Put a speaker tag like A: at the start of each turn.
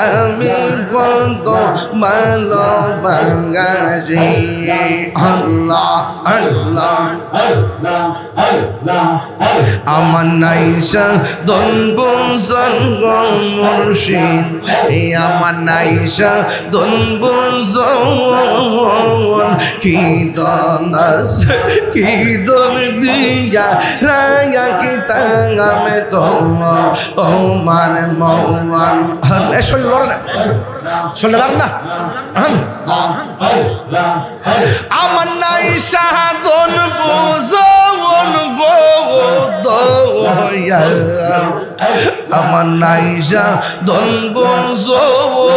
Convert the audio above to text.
A: আমি কত ভালোবাসি আল্লাহ আল্লাহ আমার নাইসা দন বুঝন গো মুর্শিদ আমার নাইসা দন বুঝন কি দনাস কি দন দিয়া রাঙা কি তাঙামে তোমার মৌমান শোনার না আমার নাইসা দন বুঝন গো আমার নাইসা দন বুঝন